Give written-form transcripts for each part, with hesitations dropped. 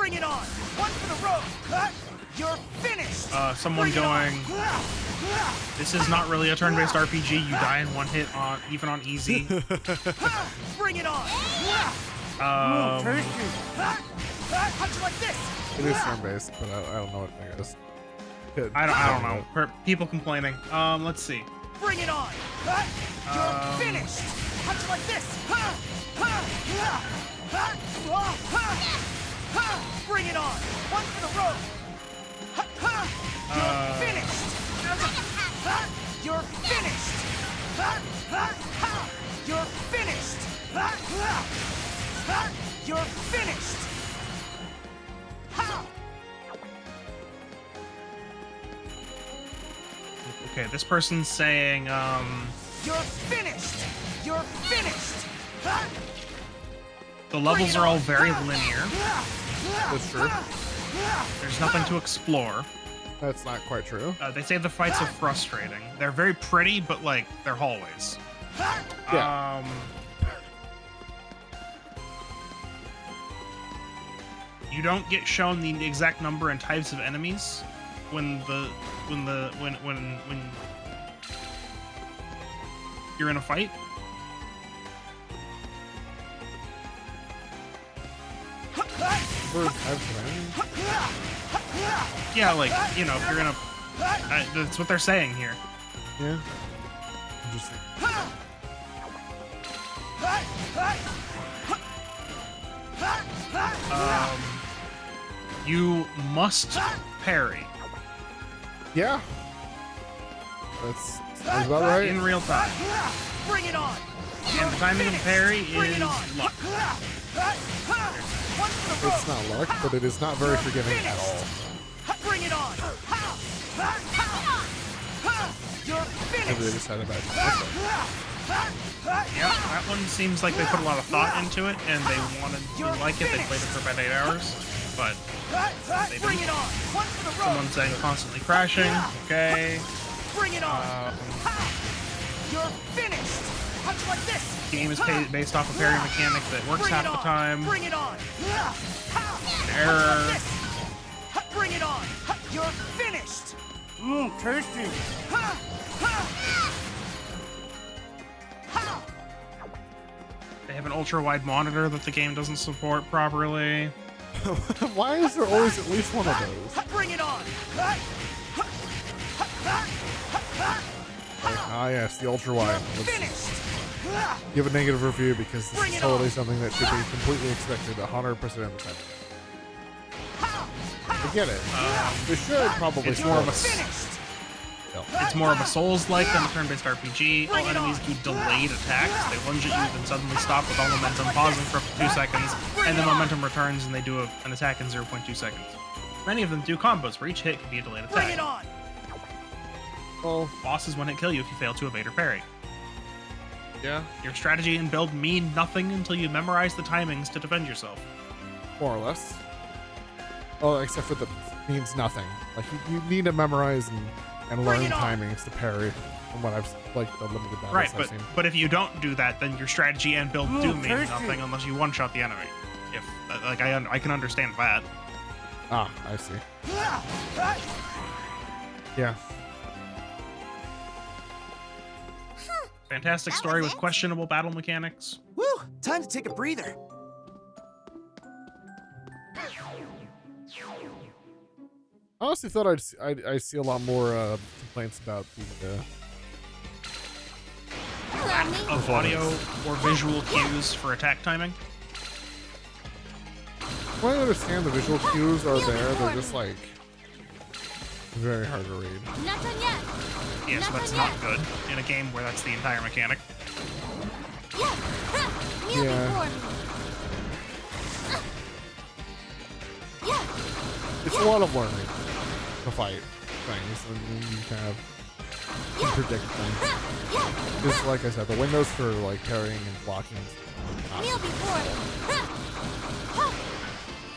Bring it on! One for the road! You're finished! Someone going... This is not really a turn-based RPG. You die in one hit on even on easy. Bring it on! How'd you like this? It is turn-based, but I don't know what it is. I don't know. People complaining. Let's see. Bring it on! You're finished! How'd you like this? Bring it on! One for the road! You're finished! You're finished! You're finished! You're finished! Okay, this person's saying, You're finished! You're finished! the levels are all very linear. That's true. There's nothing to explore. That's not quite true. They say the fights are frustrating. They're very pretty, but, like, they're hallways. Yeah. You don't get shown the exact number and types of enemies when you're in a fight. Yeah, like, you know, if you're in a... that's what they're saying here. Yeah. Interesting. You must parry. Yeah. That's about right. In real time. Bring it on! And the timing of the parry is luck. It's not luck, but it is not very forgiving at all. Bring it on! You're Maybe they finished! just had a bad Yeah, that one seems like they put a lot of thought into it, and they wanted to like it. They played it for about 8 hours, but they Bring it didn't. on! One for the road! Someone's saying constantly crashing. Okay. Bring it on! You're finished! How'd you like this? Game is based off a parry mechanic that works half the time. Bring it on! Error. Bring it on! You're finished! Mmm, tasty. They have an ultra-wide monitor that the game doesn't support properly. Why is there always at least one of those? Bring it on! Ah, yes, the ultra wide. Let's Finished! give a negative review because this Bring is it totally on. something that should be completely expected 100% of the time. I get it. They should probably. It's more of a Finished! It's more of a Souls-like than a turn-based RPG. All Bring it enemies on. do delayed attacks. They lunge at you, then suddenly stop with all momentum, pausing for up to 2 seconds, and then momentum returns and they do an attack in 0.2 seconds. Many of them do combos where each hit can be a delayed Bring it attack. on! Well, Bosses one-hit kill you if you fail to evade or parry. yeah, Your strategy and build mean nothing until you memorize the timings to defend yourself. more or less. Oh, except for the means nothing. Like you need to memorize and learn it on. timings to parry. From what I've like the limited battles Right, I've seen. but if you don't do that, then your strategy and build do mean nothing unless you one-shot the enemy. If like I can understand that. Ah, I see. Yeah. Fantastic story with questionable battle mechanics. Woo! Time to take a breather. I honestly thought I'd see a lot more complaints about the. Of audio or visual cues for attack timing. Well, I understand the visual cues are there. They're just like very hard to read. Not done yet. Yeah, so that's not good in a game where that's the entire mechanic. Yeah. Yeah. It's a lot of learning to fight things, and then you kind of can predict things. Just like I said, the windows for like parrying and blocking. Kneel before.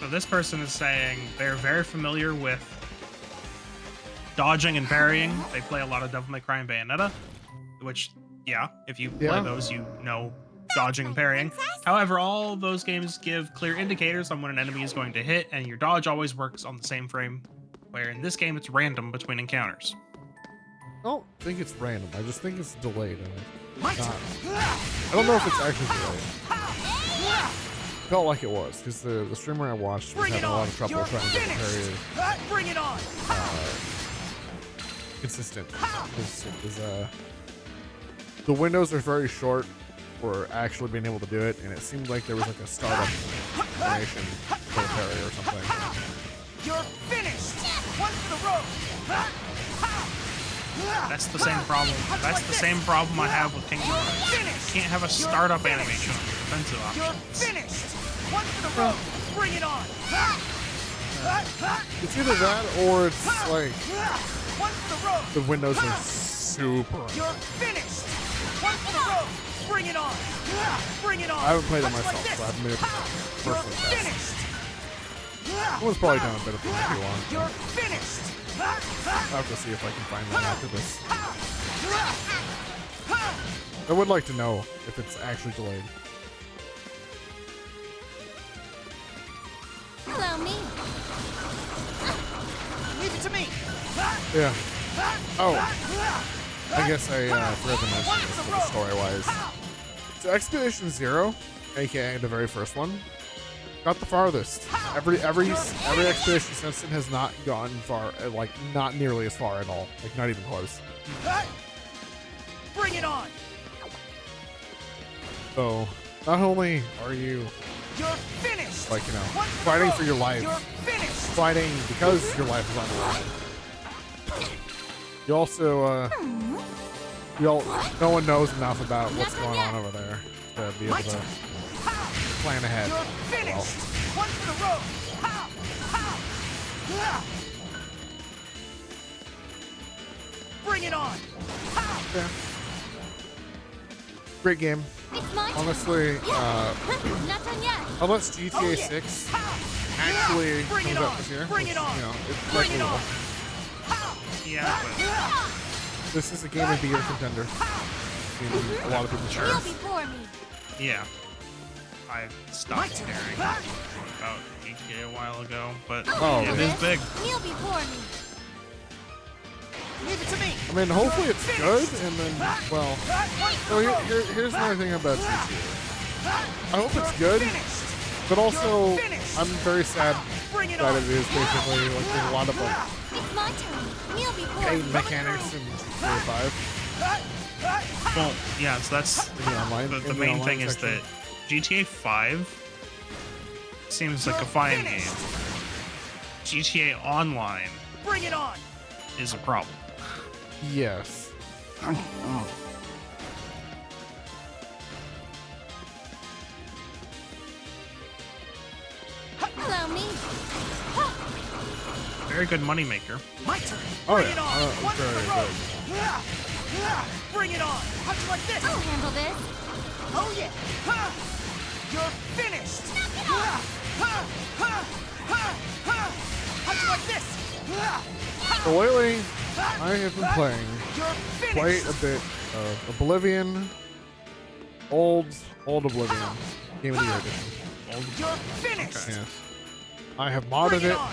So this person is saying they're very familiar with dodging and parrying. They play a lot of Devil May Cry and Bayonetta, which, yeah, if you play Yeah. those, you know dodging and parrying. However, all those games give clear indicators on when an enemy is going to hit, and your dodge always works on the same frame, where in this game it's random between encounters. I don't think it's random. I just think it's delayed. And My it's not. turn. I don't know if it's actually delayed. Felt like it was because the streamer I watched was Bring it having a lot on. of trouble You're trying to get the finished. parry Bring it on. consistent. The windows are very short for actually being able to do it, and it seemed like there was like a startup animation for the parry or something. You're finished. One for the road. That's the same problem. That's the same problem I have with Kingdom Hearts. Finished. You can't have a startup animation on your defensive You're options. finished. One for the road. Bring it on. It's either that or it's like One for the road. the windows are super. You're finished. One for the road. Bring it on. Bring it on. I haven't played it Touch like myself, this. so I haven't made it You're personally test. finished. Someone's probably done a bit of it if you want. You're finished. I'll have to see if I can find that after this. I would like to know if it's actually delayed. Allow me. Leave it to me. Yeah. Oh, I guess I forgot to mention this for the story-wise. So Expedition 0, aka the very first one, got the farthest. Every expedition since then has not gone far, like not nearly as far at all, like not even close. Bring it on. So not only are you You're finished. like One for the fighting road. for your life, You're finished. fighting because your life is on the line, you also no one knows enough about what's going on over there to be able to plan ahead. You're finished. Well, One for the road. Bring it on. yeah. Great game. It's my turn. Honestly, Not done yet. unless GTA Oh, yeah. 6 actually Bring it comes out on. this year, Bring which, it on. you know, it's Bring it likely on. will. Yeah, but This is a game of the year contender. In a lot of people's Kneel eyes. before me. yeah. I stopped staring about GTA a while ago, but Oh, it really? is big. Kneel before me. Leave it to me. I mean, hopefully it's good, and then, well, so here's another thing about GTA. I hope it's good, Finished. but also finished. I'm very sad Bring it that on. it is basically like there's a lot of like It's my turn. Kneel before paid me. mechanics in GTA 5 Well, yeah, so that's in the online. the in the main online thing is section. that GTA 5 seems like a fine game. GTA Online Bring it on. is a problem. Yes. Allow me. Very good moneymaker. My turn. Oh, Bring yeah. it on. Oh, One for very the road. Bring it on. How'd you like this? I'll handle this. Oh yeah. You're finished. How'd you like this? So lately, I have been playing You're finished. quite a bit of Oblivion, old Oblivion, Game of the Year edition. You're finished. Yes. I have Bring modded it it on. a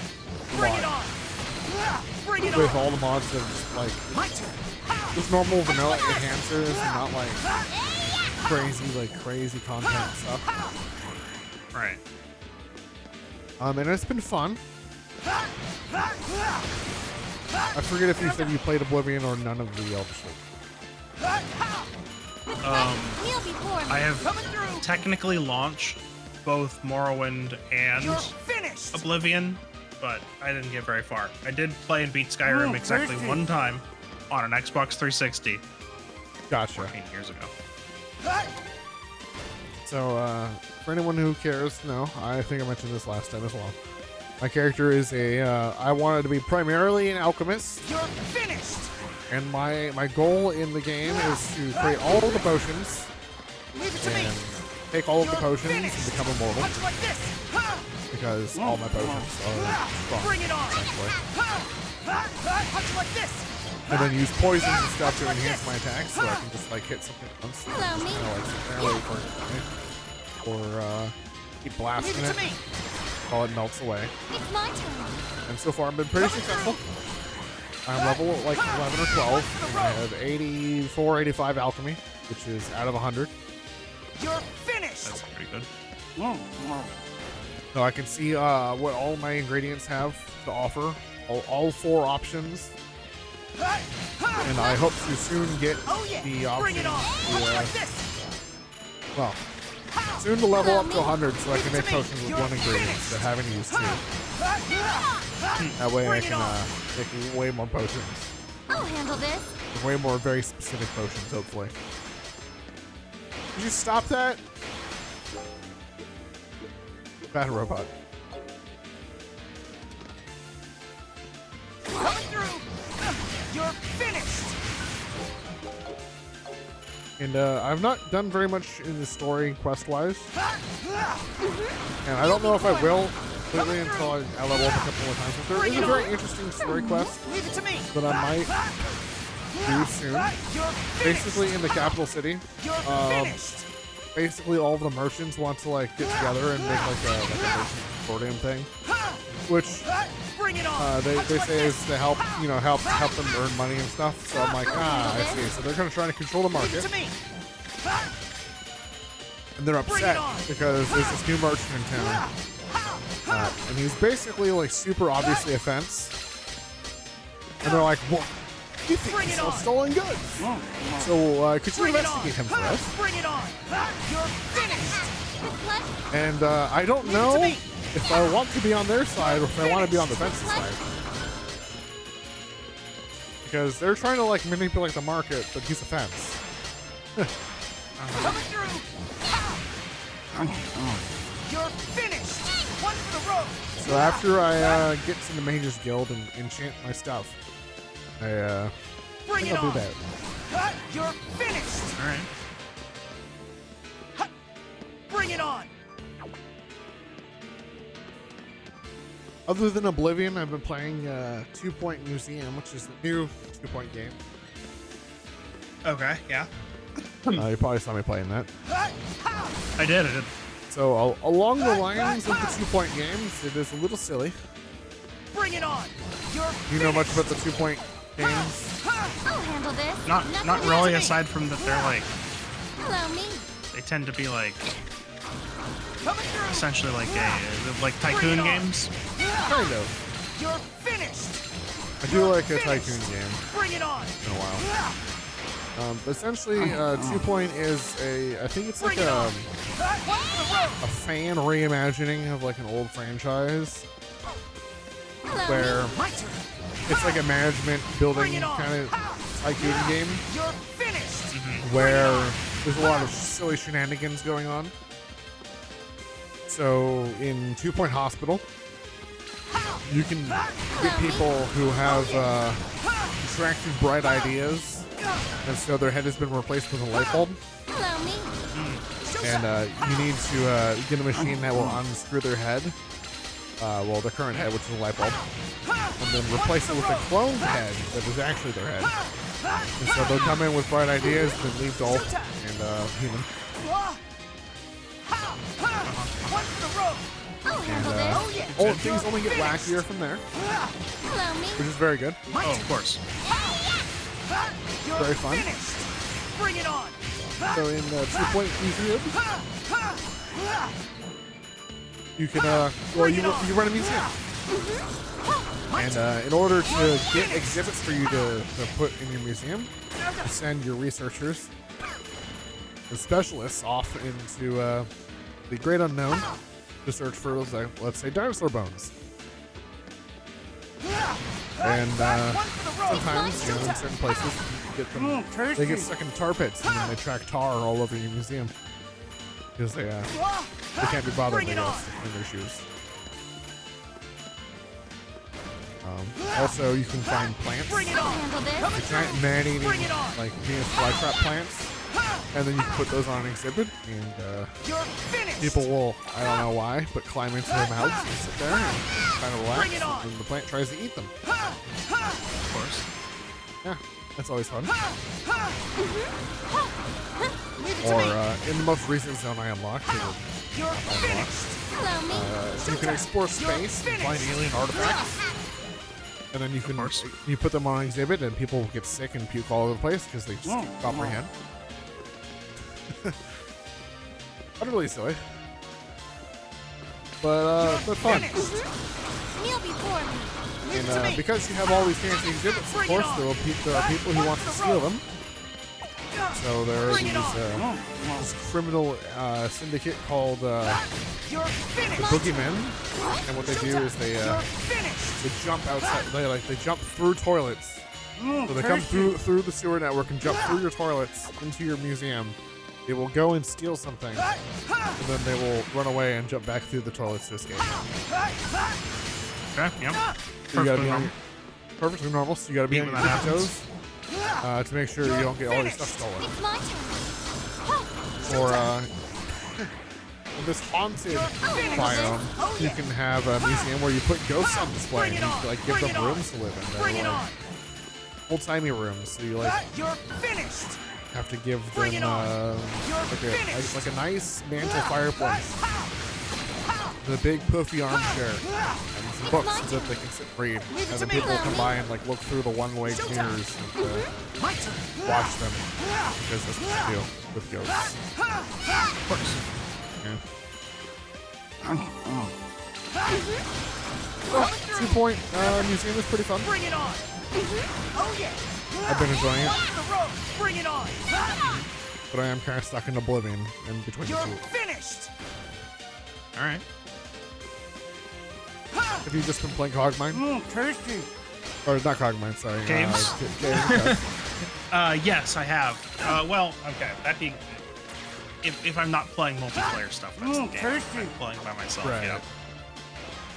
Bring it lot on. Bring it with on. all the mods that are just like My turn. just normal vanilla enhancers and not like crazy content stuff. Right. And it's been fun. I forget if you said you played Oblivion or none of the Elder Scrolls. Kneel before me. I have Coming through. technically launched both Morrowind and You're finished. Oblivion, but I didn't get very far. I did play and beat Skyrim Oh, exactly thirsty. one time on an Xbox 360 Gotcha. 14 years ago. So, for anyone who cares to know, I think I mentioned this last time as well. My character is I wanted to be primarily an alchemist, You're finished. and my goal in the game is to create all of the potions Leave it to me. and take all of the You're potions finished. and become immortal, How'd you like this? because all my potions are strong. Bring it on. essentially. How'd you like this? and then use poisons and stuff to enhance my attacks, so I can just like hit something once. Hello, me. Kind of like sit there, wait for it to die. Or keep blasting Leave it to it me. while it melts away. It's my turn. And so far I've been pretty successful. I'm level like 11 or 12, and I have 84, 85 alchemy, which is out of 100. You're finished. That's pretty good. So I can see what all my ingredients have to offer, all 4 options, and I hope to soon get Oh yeah. the Bring option it on. to, Like this. well, soon to level up to 100 so I can make potions with 1 ingredient instead of having to use 2. That way I can make way more potions. I'll handle this. Way more very specific potions, hopefully. Did you stop that? Bad robot. Coming through. You're finished. And I've not done very much in the story quest-wise. And I don't know if I will completely until I level up a couple more times. But there is a very interesting story quest Leave it to me. that I might do soon. You're finished. Basically in the capital city. You're finished. Basically all of the merchants want to like get together and make like a merchant consortium thing. Which Bring it on. they say is to help, you know, help them earn money and stuff. So I'm like, I see. So they're kind of trying to control the Leave it market. to me. And they're Bring it upset on. because there's this new merchant in town. And he's basically like super obviously a fence. And they're like, well, he thinks Bring he it sells on. stolen goods. So could you Bring it on. investigate him for us? Bring it on. You're finished. With pleasure. And I don't Leave it know to me. if I want to be on their side or if I want to be on the fence's side. Because they're trying to like manipulate the market, but he's a fence. Coming through. You're finished. One for the road. So after I get to the Mage's Guild and enchant my stuff, I Bring think it I'll on. do that. You're finished. All right. Bring it on. Other than Oblivion, I've been playing 2 Point Museum, which is the new 2 Point game. Okay. Yeah. You probably saw me playing that. I did. So along the lines of the 2 Point games, it is a little silly. Bring it on. You're Do you know much about the 2 Point games? I'll handle this. Not Nothing really. to me. Aside from that, they're like Hello, me. they tend to be like coming through. essentially like like tycoon games. Kind of. You're finished. I do like a tycoon game. Bring it on. It's been a while. But essentially, 2 Point is I think it's like Bring it on. a fan reimagining of like an old franchise Hello, where me. My turn. it's like a management building Bring it on. kind of tycoon game You're finished. where there's a lot of silly shenanigans going on. So in 2 Point Hospital, you can get people who have attractive, bright ideas, and so their head has been replaced with a light bulb. Hello, me. And you need to get a machine that will unscrew their head, well, their current head, which is a light bulb, and then replace it with a cloned head that is actually their head. And so they'll come in with bright ideas, then leave dull and human. One for the road. I'll handle And this. Oh yeah. oh, things only get wackier from there, Hello, me. which is very good. Oh, of course. You're Very fun. finished. Bring it on. So in 2 Point Museum, you can well, you run a museum, and in order to get exhibits for you to put in your museum, you send your researchers and specialists off into the great unknown to search for, let's say, dinosaur bones. And sometimes, in certain places, you get them, they get stuck in tar pits, and then they track tar all over your museum because they can't be bothered Bring to it on. stick in their shoes. Also, you can find plants, Bring it I'll on. handle this. Coming like giant man-eating, Bring it on. like Venus flytrap plants, and then you can put those on an exhibit, and You're finished. people will, I don't know why, but climb into their mouths and sit there and kind of relax, Bring it on. and the plant tries to eat them. Of course. Yeah, that's always fun. Leave it to Or me. in the most recent zone I unlocked, You're finished. Hello, me. you can explore space and find alien artifacts. And then you can you put them on exhibit, and people get sick and puke all over the place because they just can't comprehend. Utterly silly, but fun. Kneel before me. Leave it to me. And because you have all these fancy exhibits, of course, there are people who want to steal them. So there are Bring it this criminal syndicate called You're the finished. Boogeymen, and what they do is they You're finished. they jump outside. They jump through toilets. So they come through the sewer network and jump through your toilets into your museum. They will go and steal something, and then they will run away and jump back through the toilets to escape. Okay, yep. So you gotta be Normal. perfectly normal. So you gotta be on Even your that tippy happens. toes to make sure you don't get all your stuff stolen. It's my turn. Or in this haunted biome, you can have a museum where you put ghosts on display and you like give them rooms to live in. Bring They're it like on. old-timey rooms, so you like You're finished. have to give Bring them it on. like a nice mantle fireplace, the big puffy armchair, and some books so that they can sit and read. Leave it And to then me. people come by and like look through the one-way mirrors and My turn. watch them because that's what you do with ghosts. Of course. Yeah. 2 Point museum is pretty fun. Bring it on. Oh yeah. I've been enjoying it, Off the road. Bring it on. but I am kind of stuck in oblivion in between the You're two. finished. All right. Have you just been playing Cogmine? Tasty. Or not Cogmine, sorry. Games? Games, okay. Yes, I have. Well, okay. That being, if I'm not playing multiplayer stuff, that's the game. If I'm playing by myself. Right. Yeah.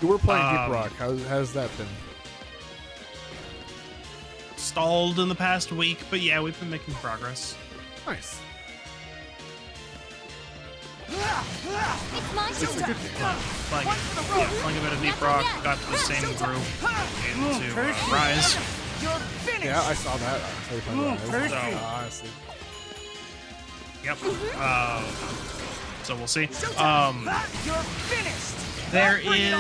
You were playing Deep Um, Rock. How's that been? Stalled in the past week, but yeah, we've been making progress. Nice. It's my It's a turn. good game. Playing, playing a bit of Deep Rock, got the same group into Rise. You're finished. Yeah, I saw that. I saw you playing that. Tasty. Ah, I see. Yep. So we'll see. You're finished. There is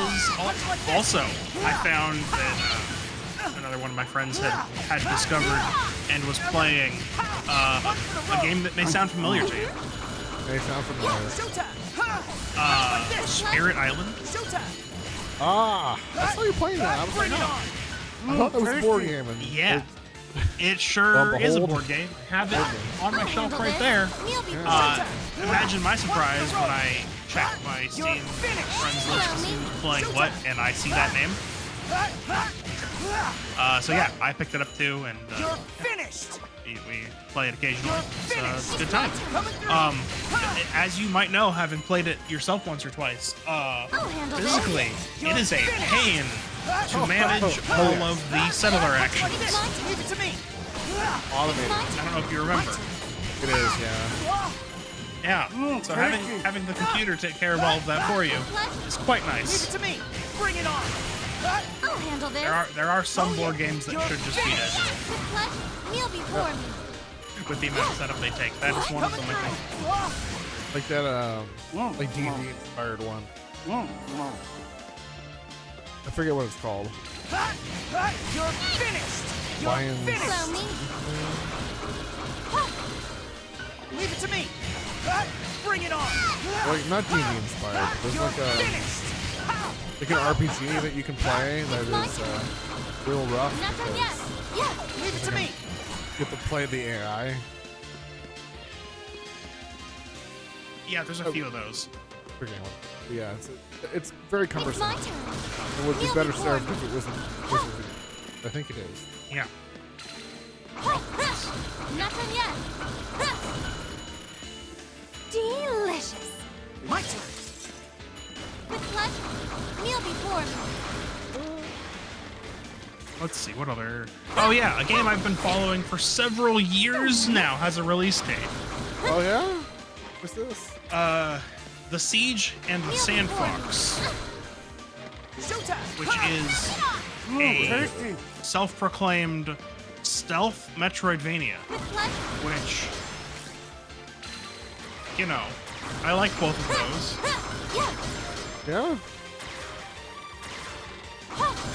also, I found that another one of my friends had discovered and was playing a game that may sound familiar to you. They sound familiar. Showtime. Spirit Island. Showtime. Ah, I saw you playing that. I was like, Bring it oh, on. I thought that was a board game. And Yeah, it Lo sure and is a behold. board game. I have it on my I'll shelf handle right this. there. Kneel before Imagine my surprise when I check my Steam friends list to see who's playing what, and I see that name. So yeah, I picked it up too, and You're finished. we play it occasionally. It's a good time. Coming through. As you might know, having played it yourself once or twice, I'll handle this. physically, it is a pain to manage all of the settler actions. Like this. Leave it to me. automated. I don't know if you remember. It is, yeah. Yeah. So having the computer take care of all of that for you is quite Leave nice. it to me. Bring it on. I'll handle this. There are some board games that should just be digital With pleasure. Kneel before me. with the amount of setup they take. That is one of them, I think. Like that, like D&D inspired one. I forget what it's called. You're finished. You're Lions. finished. Hello, me. Leave it to me. Bring it on. Like not D&D inspired. There's You're like finished. an RPG that you can play that is real rough. Not done because yet. Yeah. Leave it to me. You have to play the AI. Yeah, there's a few of those. Forgetting what. Yeah, it's very It's cumbersome. my turn. It would be Kneel better before served me. if it wasn't. I think it is. Yeah. Not done yet. Delicious. My turn. With pleasure. Kneel before me. Let's see, what other... Oh yeah, a game I've been following for several years now has a release date. Oh yeah? What's this? The Siege and the Sand Fox, Showtime. which is a self-proclaimed stealth Metroidvania, With pleasure. which, you know, I like both of those. Yeah. Yeah.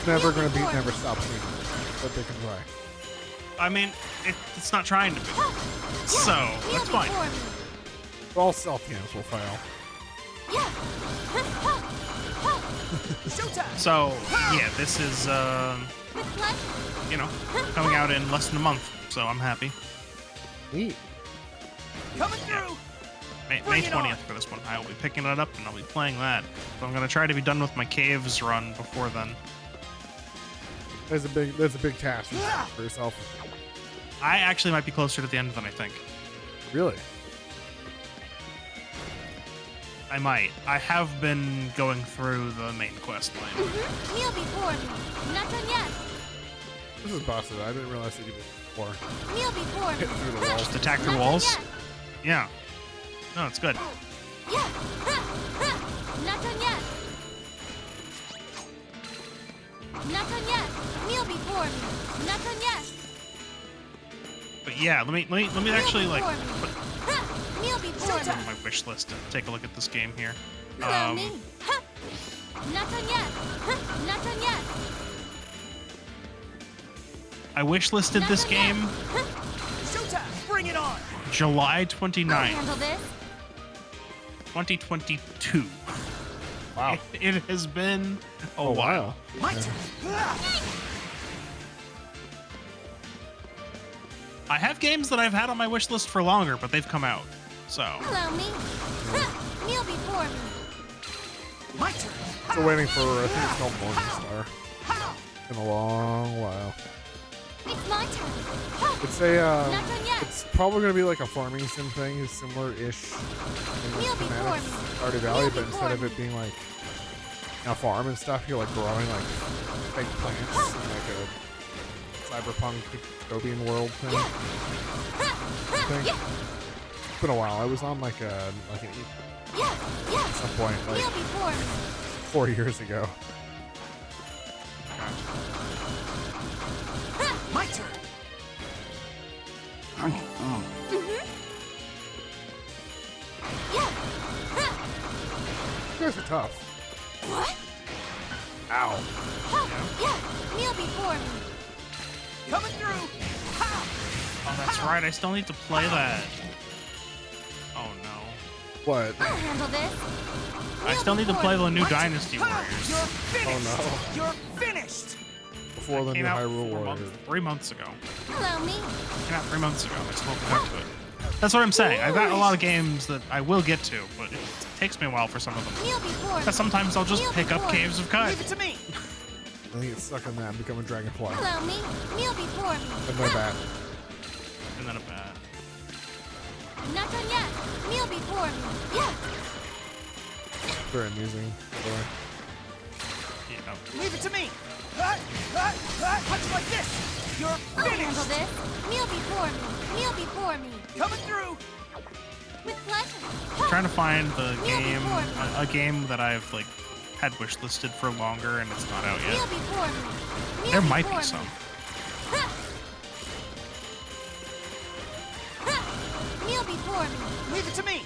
Never gonna beat Never Stop Dreaming, but they can try. I mean, it's not trying to be. So, that's fine. All stealth games will fail. So, yeah, this is, you know, coming out in less than a month, so I'm happy. Neat. Coming through. May Bring it on. 20th for this one. I will be picking it up and I'll be playing that. So I'm gonna try to be done with my caves run before then. That's a big task for yourself. I actually might be closer to the end than I think. Really? I might. I have been going through the main quest line. Kneel before me. Not done yet. This is busted. I didn't realize they could do this before. Kneel before Hit me. through the walls. Just attack through Not done walls? yet. Yeah. No, it's good. Yeah. Not done yet. Not done yet. Kneel before me. Not done yet. But yeah, let me actually like Kneel before put me. Kneel before it me. on my wish list and take a look at this game here. Allow me. Not done yet. Not done yet. I wish listed Not this done yet. game Showtime. Bring it on. July I'll 29th, handle this. 2022. Wow. It has been a Oh, while. wow. My turn. I have games that I've had on my wish list for longer, but they've come out. So, Allow me. Kneel before me. My turn. Still waiting for, I think it's called Morningstar. Been a long while. It's my turn. It's a, Not done yet. it's probably gonna be like a farming sim thing, it's similar-ish Kneel before schematics me. to Stardew Valley, but Kneel instead of before it being like a farm and stuff, you're like growing like fake plants in like a cyberpunk dystopian world thing. It's been a while. I was on like an Yeah. at some point Kneel like before me. 4 years ago. My turn. Yeah. You guys are tough. What? Ow. Yeah. Kneel before me. Coming through. Ha! oh, that's right. I still need to play that. Oh no. What? I'll handle this. I still need to play the new Dynasty Ha! Warriors. You're finished. Oh, You're finished. Before the Came new out Hyrule Warriors. 3 months ago. Allow me. Came out 3 months ago. I still haven't got to it. That's what I'm saying. I've got a lot of games that I will get to, but it takes me a while for some of them. Kneel before me. Because sometimes I'll just Kneel pick up before me. Caves of Kite. Leave it to me. I think it's stuck on that and become a dragonfly. Allow me. Kneel before me. And my bat. And then a bat. Not done yet. Kneel before me. Yeah. Very amusing. by the way. Yeah. Leave it to me. Punch like this. You're I'll handle finished. this. Kneel before me. Kneel before me. Coming through. With pleasure. I'm trying to find the Kneel game, before me. a game that I've like had wish listed for longer and it's not out Kneel yet. before me. Kneel There might before be me. some. Kneel before me. Leave it to me.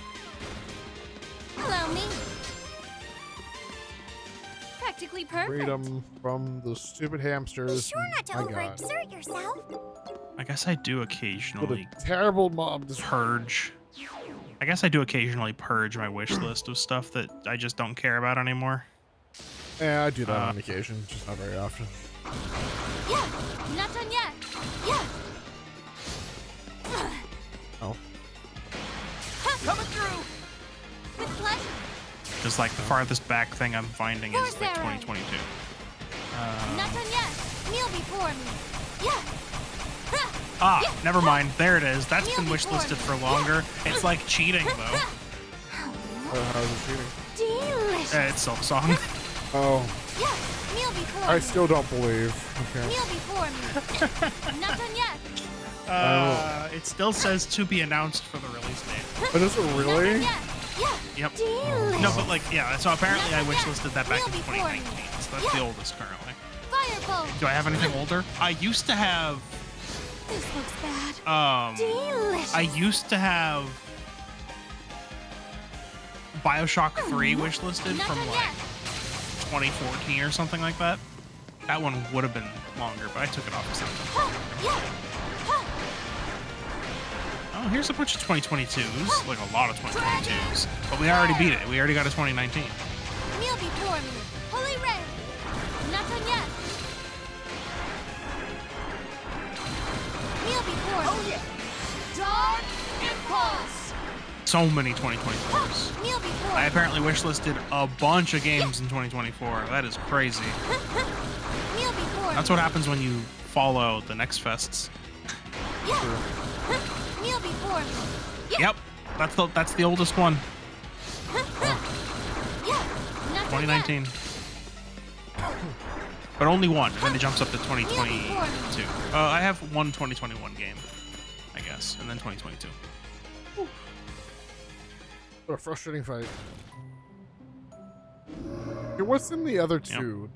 Allow me. Practically perfect. Freedom from the stupid hamsters. Sure not to My God. overexert yourself. I guess I do What occasionally a terrible mob. This purge. I guess I do occasionally purge my wish list of stuff that I just don't care about anymore. Yeah, I do that on occasion, just not very often. Yeah. Not done yet. Yeah. Oh. Coming through. With pleasure. Because like the farthest back thing I'm finding is like Sarah. 2022. Not done yet. Kneel before me. Yeah. Ah, Yeah. never mind. There it is. That's Kneel been wish before listed me. for longer. It's like cheating though. How's it shooting? Delicious. It's Silksong. Oh, Yeah. Kneel before I me. still don't believe. Okay. Kneel before me. Not done yet. It still says to be announced for the release date. But is it Not done really? yet. Yeah. Yep. Delicious. No, but like, yeah. So apparently I wish listed that back in Kneel before me. 2019. So that's the oldest currently. Firebolt. Do I have anything older? I used to have This looks bad. I Delicious. used to have Bioshock 3 wishlisted Not from done like 2014 or something like that. That one would have been longer, but I took it off or something. Oh, here's a bunch of 2022s, like a lot of 2022s. But we already beat it. We already got a 2019. Meal before me. Holy red. Not done yet. Meal before me. Oh yeah. Dark impulse. So many 2024s. Meal before I me. apparently wishlisted a bunch of games in 2024. That is crazy. Meal before That's what happens when you follow the next fests. me. Yeah. Meal before me. Yeah. Yep, that's the oldest one. Yeah. Not done yet. 2019. But only one, and then it jumps up to 2022. I have one 2021 game, I guess, and then 2022. What a frustrating fight. Okay, what's in the other two?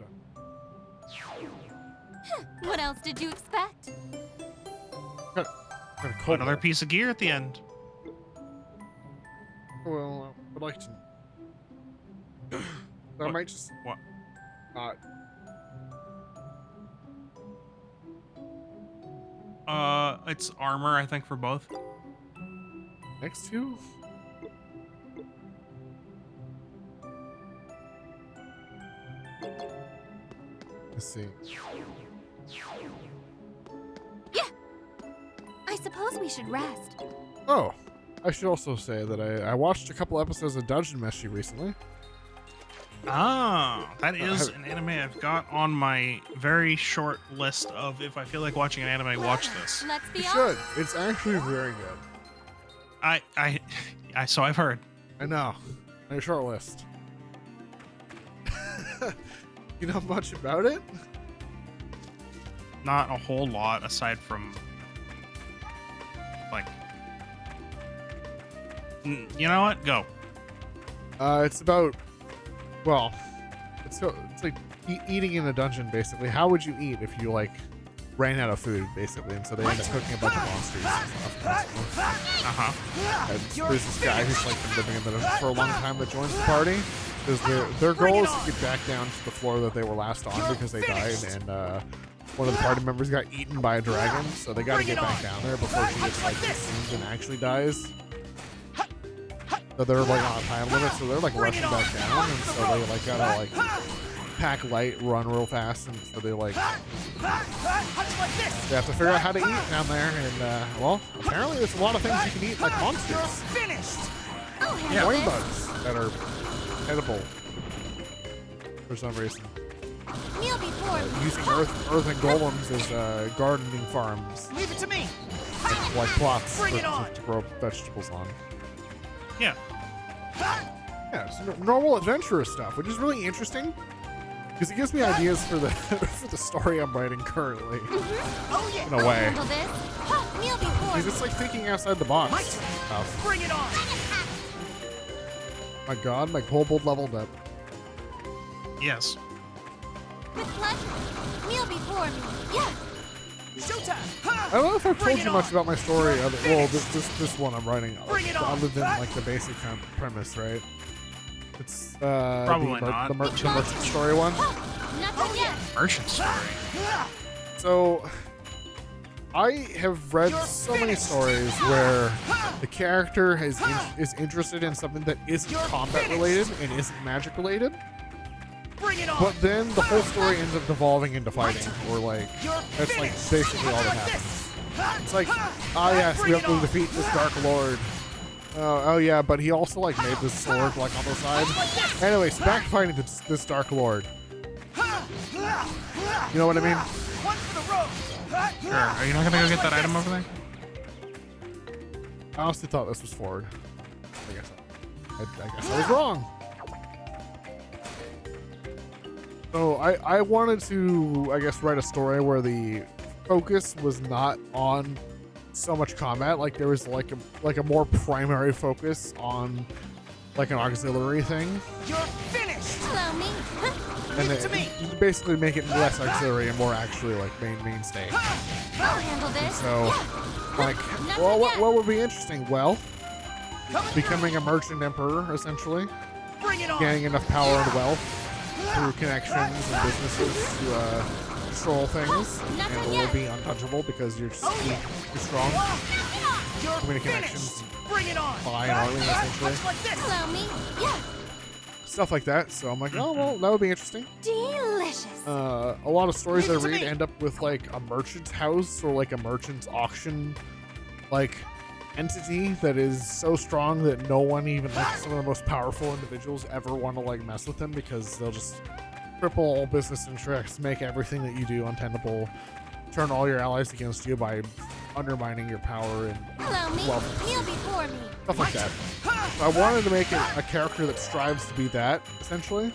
What else did you expect? Kinda cold. Another piece of gear at the end. Well, I would like to. I What? might just What? not. It's armor, I think, for both. Next two? Let's see. Yeah. I suppose we should rest. Oh, I should also say that I watched a couple episodes of Dungeon Meshi recently. Ah, that is an anime I've got on my very short list of if I feel like watching an anime, watch this. Let's be You honest. should. It's actually very good. So I've heard. I know. On your short list. You know much about it? Not a whole lot aside from like, you know what? Go. It's about, well, it's like eating in a dungeon, basically. How would you eat if you, like, ran out of food, basically? And so they end up cooking a bunch of monsters and stuff. Uh-huh. And there's this guy who's, like, been living in the dungeon for a long time that joins the party. Because their goal is to get back down to the floor that they were last on because they died, and one of the party members got eaten by a dragon, so they gotta get back down there before she gets, like, consumed and actually dies. So they're like on a time limit, so they're like rushing back down, and so they like gotta like pack light, run real fast, and so they like they have to figure out how to eat down there. And well, apparently there's a lot of things you can eat, like monsters, Oh, Yeah. flame bugs that are edible for some reason. Meal before me. Using earth and golems as gardening farms, Leave it to me. like plots Bring it to on. grow vegetables on. Yeah. Yeah, it's normal adventurous stuff, which is really interesting because it gives me ideas for the for the story I'm writing currently. Oh yeah. In a way, Handle this. Meal before because me. it's like thinking outside the box. My turn. Stuff. Bring it on. My God, my kobold leveled up. Yes. With pleasure. Meal before me. Yeah. Showtime. I don't know if I've Bring told it you much on. about my story. Well, this one I'm writing. Bring it on. Other than like the basic kind of premise, right? It's Probably not. the merchant story one. Not done yet. Merchant story. So I have read You're so many finished. stories where the character is interested in something that isn't You're combat finished. related and isn't magic related, Bring it on. but then the whole story ends up devolving into fighting, or like You're that's like finished. basically all that Like happens. this. It's like, oh yes, we Bring have it to on. defeat this Dark Lord. Oh yeah, but he also like made this sword like on the side. Anyways, back fighting this Dark Lord. You know what I mean? One for the road. Sure. Are you not gonna go get that item over there? I honestly thought this was Ford. I guess I was wrong. So I wanted to, I guess, write a story where the focus was not on so much combat. Like there was like a more primary focus on like an auxiliary thing. You're finished. Allow me. And Leave it to then me. you basically make it less auxiliary and more actually like mainstay. I'll handle this. So, Yeah. like, Not well, yet. what would be interesting? Well, Coming becoming a merchant emperor, essentially. through. Bring it on. Gaining enough power and wealth through connections and businesses to control things. Not And yet. will be untouchable because you're, Oh, yeah. you're strong. You're Too many finished. connections. Bring it on. Buy an army, essentially. Much like this. Allow me. Yeah. Stuff like that. So I'm like, oh, well, that would be interesting. Delicious. A lot of stories I Leave it to read me. end up with like a merchant's house or like a merchant's auction, like entity that is so strong that no one, even like some of the most powerful individuals, ever want to like mess with them because they'll just cripple all business interests, make everything that you do untenable, turn all your allies against you by undermining your power and Allow me. wealth, Kneel before me. stuff like that. So I wanted to make it a character that strives to be that, essentially.